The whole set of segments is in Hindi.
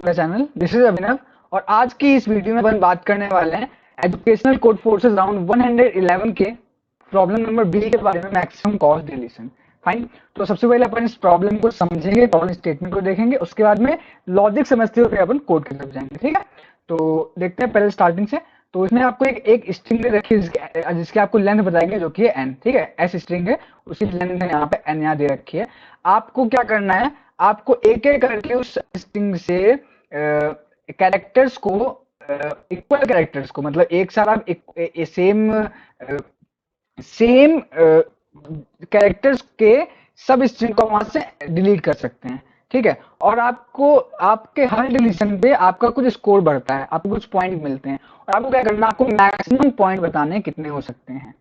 मेरा चैनल। दिस इज अभिनव और आज की इस वीडियो में अपन बात करने वाले हैं एजुकेशनल कोड फोर्सेस राउंड 111 के प्रॉब्लम नंबर बी के बारे में, मैक्सिमम कॉस्ट डिलीशन। फाइन, तो सबसे पहले अपन इस प्रॉब्लम को समझेंगे, प्रॉब्लम स्टेटमेंट को देखेंगे, उसके बाद में लॉजिक समझते हुए अपन कोड की तरफ जाएंगे। ठीक है, तो देखते हैं पहले स्टार्टिंग से। तो इसमें आपको एक स्ट्रिंग दे रखी है जिसकी आपको लेंथ बताएंगे, जो कि है एन। ठीक है, एस स्ट्रिंग है, उसकी लेंथ है यहाँ पे एन, यहाँ दे रखी है। आपको क्या करना है, आपको एक एक करके उस स्ट्रिंग से कैरेक्टर्स को, इक्वल कैरेक्टर्स को, मतलब एक साथ आप सेम कैरेक्टर्स के सब स्ट्रिंग को वहां से डिलीट कर सकते हैं। ठीक है, और आपको आपके हर डिलीशन पे आपका कुछ स्कोर बढ़ता है, आपको कुछ पॉइंट मिलते हैं, और आपको क्या करना है, आपको मैक्सिमम पॉइंट बताने हैं कितने हो सकते हैं।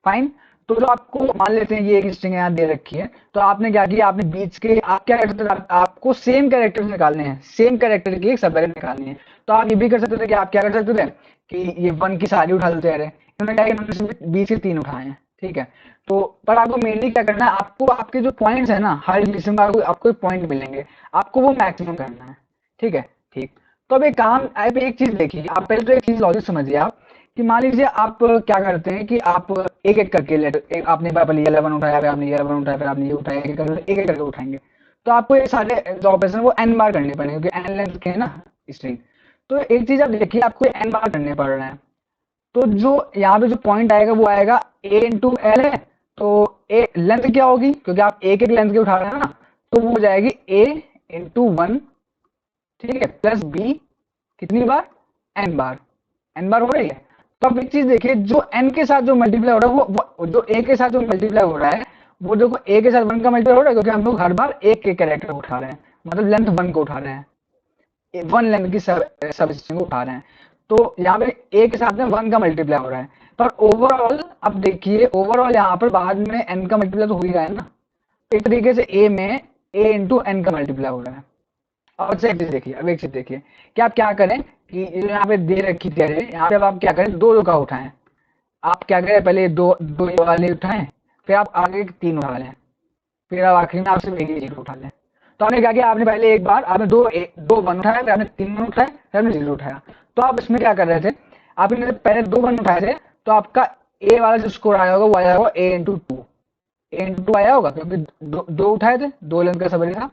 फाइन, तो जो आपको मान लेते हैं ये एक स्ट्रिंग यहाँ दे रखी है, तो आपने क्या किया, आपने बीच के आप क्या कर सकते थे, आपको सेम कैरेक्टर निकालने हैं, सेम कैरेक्टर की एक सब वैल्यू निकालनी है। तो आप ये भी कर सकते थे कि आप क्या कर सकते थे कि ये वन की सारी उठा लेते रहे, इन्होंने क्या किया, इन्होंने बीच के तीन उठाए हैं। ठीक है, तो पर आपको मेनली क्या करना है, आपको आपके जो पॉइंट्स है ना, हर रिलेशन में आपको पॉइंट मिलेंगे, आपको वो मैक्सिमम करना है। ठीक है, ठीक। तो अब एक काम, आप एक चीज देखिए, आप पहले तो एक चीज लॉजिक समझिए आप, कि मान लीजिए आप क्या करते हैं कि आप एक एक करके लेटर, आपने पहले ये 11 उठाया, फिर आपने ये 11 उठाया, फिर आपने ये उठाया, एक एक करके उठाएंगे। तो आपको ये सारे जो ऑपरेशन वो एन बार करने पड़ेंगे, क्योंकि एन लेंथ के है ना स्ट्रिंग। तो एक चीज आप देखिए, आपको एन बार करने पड़ रहे हैं। तो जो यहाँ पे जो पॉइंट आएगा वो आएगा ए इंटू एल है, तो ए लेंथ क्या होगी, क्योंकि आप एक एक लेंथ के उठा रहे हैं ना, तो वो हो जाएगी ए इंटू वन। ठीक है, प्लस बी कितनी बार, एन बार, एन बार हो रही है। तो अब एक चीज देखिए, जो एन के साथ जो मल्टीप्लाई हो रहा है वो जो ए के साथ जो मल्टीप्लाई हो रहा है, वो देखो ए के साथ वन का मल्टीप्लाई हो रहा है, क्योंकि हम लोग हर बार एक एक कैरेक्टर उठा रहे हैं, मतलब लेंथ वन को उठा रहे हैं, वन लेंथ की सब स्ट्रिंग को उठा रहे हैं। तो यहाँ पे ए के साथ में वन का मल्टीप्लाई हो रहा है, पर ओवरऑल अब देखिए, ओवरऑल यहाँ पर बाद में एन का मल्टीप्लाई तो हो ही रहा है ना। एक तरीके से ए में ए इंटू एन का मल्टीप्लाई हो रहा है। और एक चीज देखिए, अब एक चीज देखिए कि आप क्या करें कि यहाँ पे दे रखी थी, यहाँ पे अब आप क्या करें, दो का उठाएं। आप क्या करें, पहले दो दो ये वाले उठाएं, फिर आप आगे तीन उठा लें, फिर आप आखिरी में आप सिर्फ एक ही जीरो उठा लें। तो आपने क्या किया, आपने पहले एक बार आपने दो वन उठाया, फिर आपने तीन वन उठाया, फिर आपने जीरो उठाया। तो आप इसमें क्या कर रहे थे, आपने पहले दो वन उठाए थे, तो आपका ए वाला जो स्कोर आया होगा वो आया होगा ए इंटू टू, ए इंटू टू आया होगा, क्योंकि दो उठाए थे, दो लेंथ का सब था।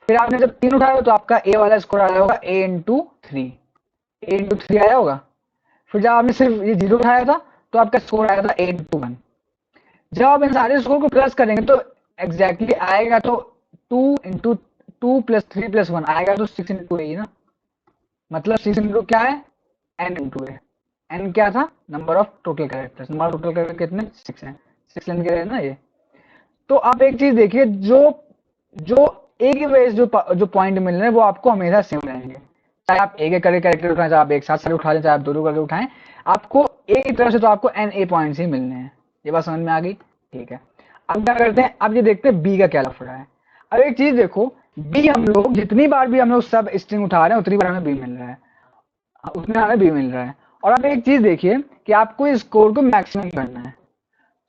फिर आपने जब तीन उठाया तो आपका ए वाला स्कोर आया होगा ए इंटू थ्री, ए इंटू थ्री आया होगा। फिर जब आपने सिर्फ ये जीरो उठाया था तो आपका स्कोर आया था ए इंटू वन। जब आप इन सारे स्कोर को प्लस करेंगे तो एग्जैक्टली आएगा, तो two into two plus three plus one आएगा, तो सिक्स इंटू है ना, मतलब सिक्स इंटू क्या है, एन इंटू है। एन क्या था, number of total characters, number of total character कितने, सिक्स है, सिक्स लेंथ के ना ये। तो आप एक चीज देखिए, जो जो एक ही वेज जो पॉइंट मिल रहे हैं वो आपको हमेशा सेम रहेंगे, चाहे आप एक एक करके कैरेक्टर उठाएं, चाहे आप एक साथ सारे उठा लें, चाहे आप दो दो करके उठाएं, आपको एक ही तरह से तो आपको एन ए पॉइंट्स ही मिलने हैं। ये बात समझ में आ गई। ठीक है, अब क्या करते हैं, अब ये देखते हैं बी का क्या लफड़ा है। अब एक चीज देखो, बी हम लोग जितनी बार भी हम लोग सब स्ट्रिंग उठा रहे हैं उतनी बार हमें बी मिल रहा है, उतने हमें बी मिल रहा है। और अब एक चीज देखिए कि आपको इस स्कोर को मैक्सिमम करना है।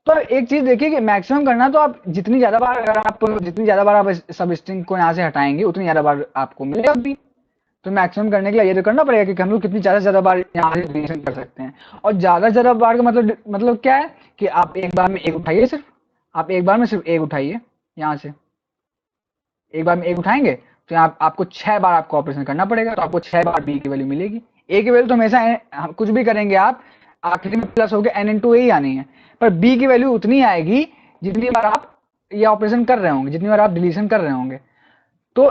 तो एक चीज देखिए कि मैक्सिमम करना, तो आप जितनी ज्यादा बार, अगर आप जितनी ज्यादा बार आप सब स्ट्रिंग को यहाँ से हटाएंगे उतनी ज्यादा बार आपको मिलेगा भी। तो मैक्सिमम करने के लिए ये तो करना पड़ेगा कि हम लोग कितनी ज्यादा से ज्यादा बार यहाँ से डिलीशन कर सकते हैं। और ज्यादा से ज्यादा बार का मतलब क्या है कि आप एक बार में एक उठाइए, सिर्फ आप एक बार में सिर्फ एक उठाइए, यहाँ से एक बार में एक उठाएंगे तो यहाँ आपको 6 बार आपको ऑपरेशन करना पड़ेगा, तो आपको 6 बार बी की वैल्यू मिलेगी। ए की वैल्यू तो हमेशा कुछ भी करेंगे आप आखिरी में प्लस होकर एन इंटू ए ही आनी है, पर बी की वैल्यू उतनी आएगी जितनी बार आप ये ऑपरेशन कर रहे होंगे, जितनी बार आप डिलीशन कर रहे होंगे। तो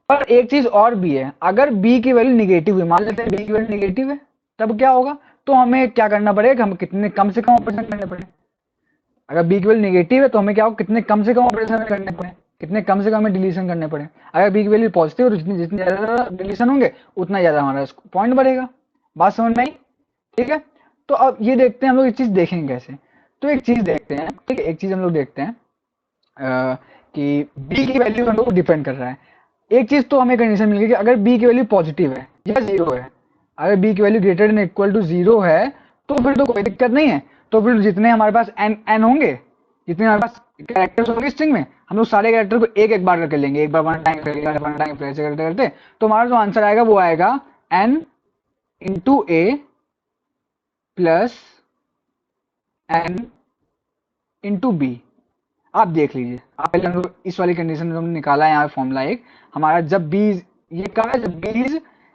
पर एक चीज और भी है, अगर बी की वैल्यू निगेटिव है, मान लेते हैं बी की वैल्यू निगेटिव है, तब क्या होगा, तो हमें क्या करना पड़ेगा, हम कितने कम से कम ऑपरेशन करने पड़े। अगर बी की वैल्यू निगेटिव है तो हमें क्या होगा, कितने कम से कम ऑपरेशन करने पड़े, कितने कम से कम हमें डिलीशन करने पड़े। अगर बी की वैल्यू पॉजिटिव है तो जितनी जितनी ज्यादा डिलीशन होंगे उतना ज्यादा हमारा पॉइंट बढ़ेगा। बात समझ में आई। ठीक है, तो अब ये देखते हैं हम लोग, एक चीज देखेंगे कैसे। तो एक चीज देखते हैं, ठीक है, एक चीज हम लोग देखते हैं कि बी की वैल्यू हम लोग डिपेंड कर रहा है। एक चीज तो हमें कंडीशन मिल गई कि अगर बी की वैल्यू पॉजिटिव है या जीरो है, अगर बी की value greater than equal to zero है तो फिर तो कोई दिक्कत नहीं है। तो फिर जितने हमारे पास एन एन होंगे, जितने हमारे पास कैरेक्टर्स होंगे स्ट्रिंग में, हम लोग सारे कैरेक्टर को एक एक बार करके लेंगे, एक बार वन टाइम करेंगे, वन टाइम ऐसे करते करते, तो हमारा जो आंसर आएगा वो आएगा n इंटू ए प्लस n इंटू बी। आप देख लीजिए, आप पहले हम लोग इस वाली कंडीशन में हमने निकाला है यहाँ फॉर्मूला एक हमारा, जब b ये कहा है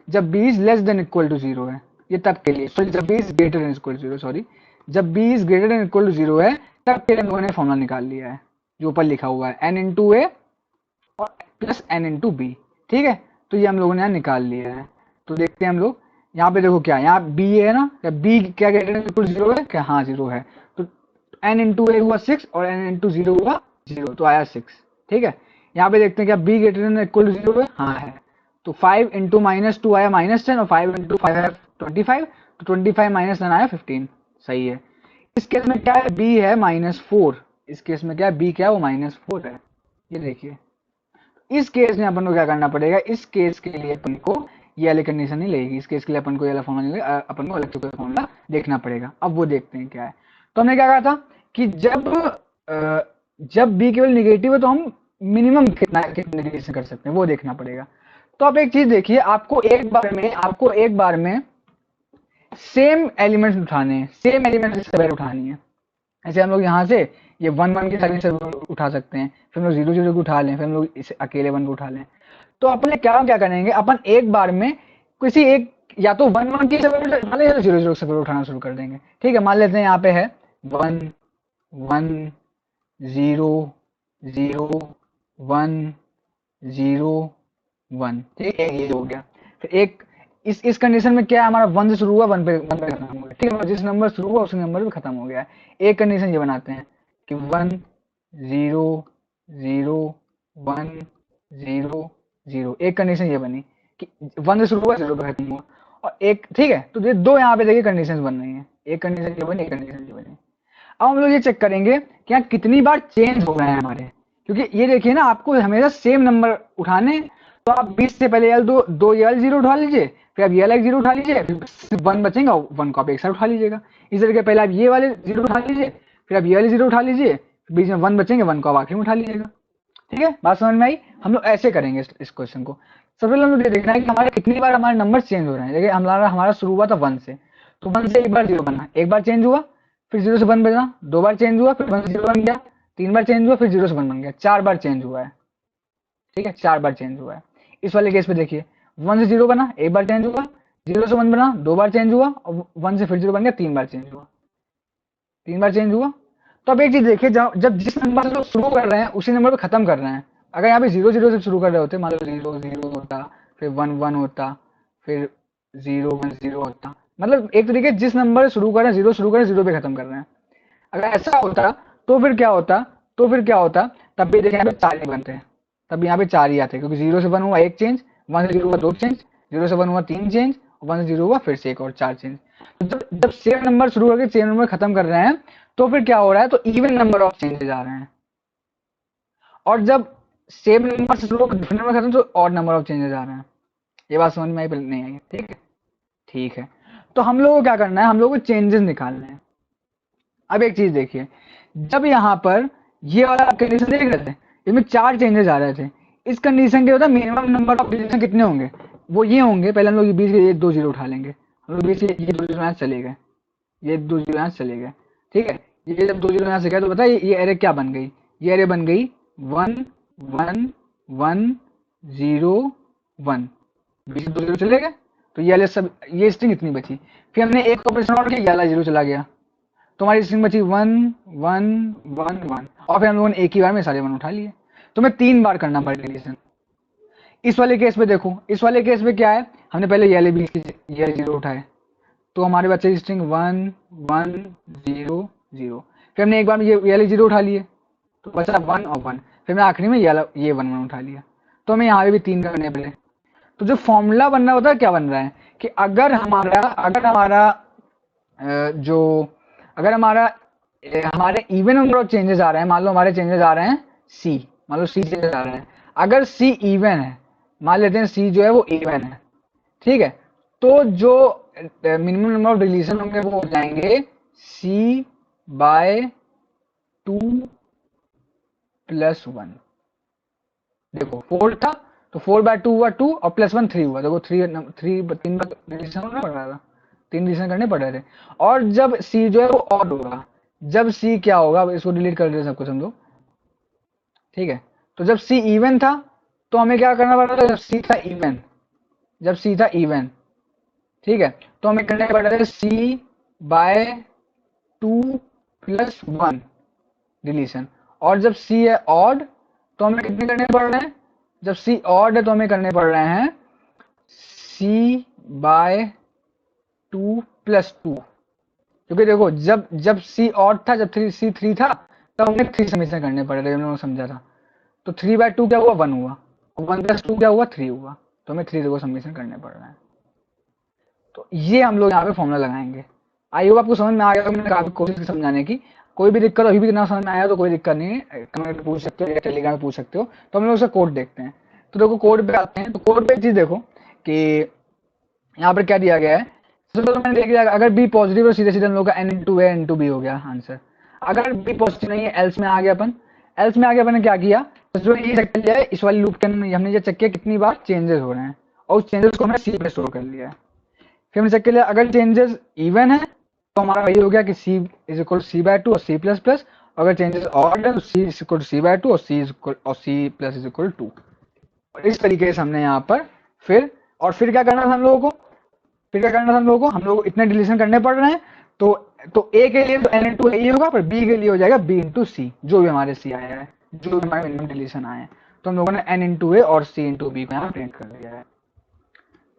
जब b is less than equal to zero है, ये तब के लिए, सॉरी जब b is greater than equal to zero, sorry जब b is greater than equal to zero है तब के लिए हम लोगों ने फॉर्मूला निकाल लिया है जो ऊपर लिखा हुआ है n इंटू ए और प्लस n इंटू बी। ठीक है, तो ये हम लोगों ने यहाँ निकाल लिया है। तो देखते हैं हम लोग यहाँ पे, देखो क्या यहाँ b है ना, क्या b क्या greater than equal to zero है क्या, हाँ जीरो है, तो n इंटू ए हुआ 6 और n इंटू जीरो हुआ 0, तो आया 6। ठीक है, यहाँ पे देखते हैं क्या b greater than equal to zero है, हाँ है, तो 5 इंटू माइनस टू आया -10 और 5 इंटू 5 है 25, तो 25 माइनस 10 आया 15, सही है। इस केस में क्या है, b है -4, इस केस में क्या है b क्या है वो -4 है, ये देखिए। इस केस में अपन को क्या करना पड़ेगा, इस केस के लिए अपन को ये वाली कंडीशन नहीं लगेगी, इस केस के लिए अपन को ये वाला फॉर्मूला नहीं लगेगा, अपन को अलग से फॉर्मूला देखना पड़ेगा। अब वो देखते हैं क्या है। तो हमने क्या कहा था कि जब b केवल निगेटिव है तो हम मिनिमम कितने डिग्री कर सकते हैं वो देखना पड़ेगा। तो आप एक चीज देखिए, आपको एक बार में सेम एलिमेंट्स उठाने हैं, सेम एलिमेंट्स से वैल्यू उठानी है। ऐसे हम लोग यहाँ से ये 1 1 की सारी से उठा सकते हैं, फिर हम लोग 0 0 को उठा लें, फिर हम लोग इसे अकेले 1 को उठा लें। तो अपन क्या करेंगे, अपन एक बार में किसी एक या तो 1 1 की से वैल्यू उठा लें या तो 0 0 से वैल्यू उठाना शुरू कर देंगे। ठीक है, मान लेते हैं यहाँ पे है 1 1 0 0 1 0 1, ठीक है, ये हो गया। फिर एक इस कंडीशन में क्या है, हमारा 1 से शुरू हुआ 1 पे खत्म हो गया। ठीक है, जिस नंबर शुरू हुआ उसी नंबर पे खत्म हो गया है। एक कंडीशन ये बनाते हैं कि 1 0 0 1 0 0, एक कंडीशन ये बनी कि 1 से शुरू हुआ 0 पे खत्म हुआ, और एक, ठीक है, तो ये दो यहाँ पे देखिए कंडीशन बन रही है, एक कंडीशन ये बनी, एक कंडीशन ये बनी। अब हम लोग ये चेक करेंगे कि यहाँ कितनी बार चेंज हो रहे हैं हमारे, क्योंकि ये देखिए ना, आपको हमेशा सेम नंबर उठाने, तो आप 20 से पहले ये दो ये वाले 0 उठा लीजिए, फिर आप ये वाला 0 उठा लीजिए, फिर 1 बचेगा, 1 को आप एक साथ उठा लीजिएगा। इस तरीके पहले आप ये वाले 0 उठा लीजिए, फिर आप ये वाले 0 उठा लीजिए, बीच में 1 बचेंगे, 1 को आप आखिर में उठा लीजिएगा। ठीक है, बात समझ में आई। हम लोग ऐसे करेंगे इस क्वेश्चन को। सबसे पहले हम लोग ये देखना है कि हमारे कितनी बार हमारे नंबर चेंज हो रहे हैं। देखिए हमारा शुरू हुआ था 1 से, तो 1 से एक बार 0 बना, एक बार चेंज हुआ, फिर 0 से 1 बना, 2 बार चेंज हुआ, फिर 1 से 0 बन गया, 3 बार चेंज हुआ, फिर 0 से 1 बन गया, 4 बार चेंज हुआ है। ठीक है, 4 बार चेंज हुआ है। इस वाले केस पे देखिए 1 से 0 बना, एक बार चेंज हुआ, 0 से 1 बना, 2 बार चेंज हुआ, और 1 से फिर 0 बन गया, 3 बार चेंज हुआ, 3 बार चेंज हुआ। तो अब एक चीज देखिए, जब जिस नंबर से लोग शुरू कर रहे हैं उसी नंबर पे खत्म कर रहे हैं। अगर यहाँ पे 0 0 से शुरू कर रहे होते, मान लो 0 0 होता, फिर 1 1 होता, फिर 0 1 0 होता, मतलब एक तरीके जिस नंबर से शुरू कर रहे हैं 0 शुरू कर रहे हैं 0 पे खत्म कर रहे हैं। अगर ऐसा होता तो फिर क्या होता, तब भी देखिए यहाँ पे 4 ही बनते हैं, तब यहाँ पे 4 ही आते हैं, क्योंकि 0 से 1 हुआ 1 चेंज, 1 से 0 हुआ 2 चेंज, 0 से 1 हुआ 3 चेंज, 1 से 0 हुआ फिर से एक और 4 चेंज। तो जब सेम नंबर शुरू करके सेम नंबर खत्म कर रहे हैं तो फिर क्या हो रहा है, तो इवन नंबर ऑफ चेंजेस आ रहे हैं, और जब सेम नंबर से शुरू डिफरेंट नंबर खत्म तो ऑड नंबर ऑफ चेंजेस आ रहे हैं। ये बात समझ में आई, पहले नहीं आई? ठीक है, ठीक है। तो हम लोगों को क्या करना है, हम लोगों को चेंजेस निकालने हैं। अब एक चीज देखिए, जब यहाँ पर ये वाला कंडीशन देख रहे थे, इसमें 4 चेंजेस आ रहे थे, इस कंडीशन के होता मिनिमम नंबर ऑफ डिलीशन कितने होंगे, वो ये होंगे। पहले हम लोग बीच के ये 2 0 उठा लेंगे, हम लोग बीच के ये 2 0 यहाँ चले गए, ये 2 0 यहाँ चले गए। ठीक है, ये जब 2 0 यहाँ से गए तो बताइए ये एरे क्या बन गई, ये एरे बन गई 1 1 1 0 1, बीच में 2 0 चले गए, तो ये वाले सब, ये स्ट्रिंग इतनी बची। फिर हमने एक ऑपरेशन और किया, ये वाला 0 चला गया, तो हमारी स्ट्रिंग बची 1 1 1 1, और फिर हम लोगों ने एक ही बार में सारे 1 उठा लिए। तो मैं 3 बार करना पड़ेगा डिलीशन। इस वाले केस में देखो, इस वाले केस में क्या है, हमने पहले ये वाले बीच ये 0 उठाए, तो हमारे बच्चे स्ट्रिंग 1 1 0 0, फिर हमने एक बार में ये वाले 0 उठा लिए, तो बचा 1 और 1, फिर मैं आखिरी में ये 1 1 उठा लिया, तो हमें यहाँ पे भी 3 करने पड़े। तो जो फॉर्मूला बन रहा होता है, क्या बन रहा है कि अगर हमारा हमारे इवन नंबर ऑफ चेंजेस आ रहे हैं, मान लो हमारे चेंजेस आ रहे हैं सी, मान लो सी चेंजेस आ रहे हैं, अगर सी इवन है, मान लेते हैं सी जो है वो इवन है, ठीक है, तो जो मिनिमम नंबर ऑफ डिलीशन होंगे वो हो जाएंगे सी बाय 2 प्लस 1। देखो 4 था तो 4/2 हुआ 2 और प्लस 1 3 हुआ। देखो 3 बार डिलीशन करना पड़ रहा था, 3 डिलीशन करने पड़ रहे थे। और जब सी जो है वो ऑड होगा, जब सी क्या होगा, अब इसको डिलीट कर देते सब कुछ हम लोग, ठीक है। तो जब सी इवन था तो हमें क्या करना पड़ रहा था, जब सी था इवन, जब सी था इवन, ठीक है, तो हमें करने पड़ रहा था सी बाय 2 प्लस 1 डिलीशन। और जब सी है ऑड तो हमें कितने करने पड़ रहे हैं, जब सी ऑड है तो हमें करने पड़ रहे हैं सी बाय 2 प्लस 2। क्योंकि देखो जब जब सी ऑड था, जब सी 3 था, तब हमें 3 समीशन करने पड़े थे, हम लोगों ने समझा था। तो 3/2 क्या हुआ, 1 हुआ, और 1 प्लस 2 क्या हुआ, 3 हुआ। तो हमें 3 को समीशन करने पड़ रहे हैं। तो ये हम लोग यहाँ पे फॉर्मूला लगाएंगे। आई होप आपको समझ में आ गया, मैंने काफी कोशिश की समझाने की। कोई भी दिक्कत अभी भी ना समझ में आया तो कोई दिक्कत नहीं है, कमेंट में पूछ सकते हो या टेलीग्राम में पूछ सकते हो। तो हम लोग उसका कोड देखते हैं। तो देखो कोड पे आते हैं, तो कोड पे एक चीज देखो कि यहाँ पर क्या दिया गया है। तो मैंने देख लिया, अगर बी पॉजिटिव और सीधे सीधे हम लोग का n इंटू ए इंटू बी हो गया आंसर। अगर बी पॉजिटिव नहीं है, एल्स में आ गया अपन, एल्स में आ गया अपन ने क्या किया, तो जो ये चेक कर लिया है इस वाली लूप के अंदर, हमने ये चेक किया कितनी बार चेंजेस हो रहे हैं, और उस चेंजेस को हमने सी पे स्टोर कर लिया है। फिर हमने चेक कर लिया अगर चेंजेस इवन है तो हमारा वही हो गया कि सी इज इक्वल C/2 और C प्लस प्लस। अगर चेंजेस ऑड है तो सी इज इक्वल C/2 और C प्लस इज इक्वल 2। और इस तरीके से हमने यहाँ पर फिर क्या करना था हम लोगों को, फिर क्या करना था हम लोगों को, हम लोग इतने डिलीशन करने पड़ रहे हैं। तो ए के लिए तो n इंटू ए होगा, पर बी के लिए हो जाएगा b इंटू सी, जो भी हमारे सी आया है, जो भी हमारे मिनिमम डिलीशन आए हैं। तो हम लोगों ने n इंटू ए और c इंटू बी को यहाँ प्रिंट कर दिया है।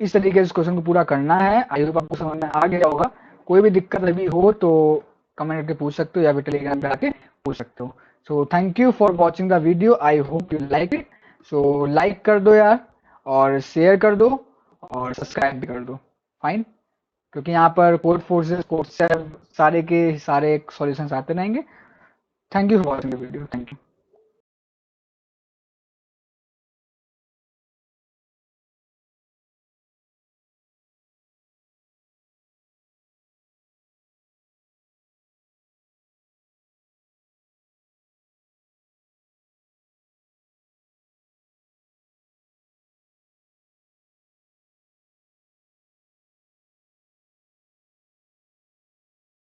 इस तरीके से इस क्वेश्चन को पूरा करना है। आई होप आपको समझ में आ गया होगा। कोई भी दिक्कत अभी हो तो कमेंट करके पूछ सकते हो या फिर टेलीग्राम पे आके पूछ सकते हो। So thank you for watching the video, I hope you like it. So like कर दो यार, और शेयर कर दो, और सब्सक्राइब भी कर दो। फाइन, क्योंकि यहाँ पर कोड फोर्सेस कोड सेव सारे के सारे सॉल्यूशंस आते रहेंगे। Thank you for watching the video, thank you.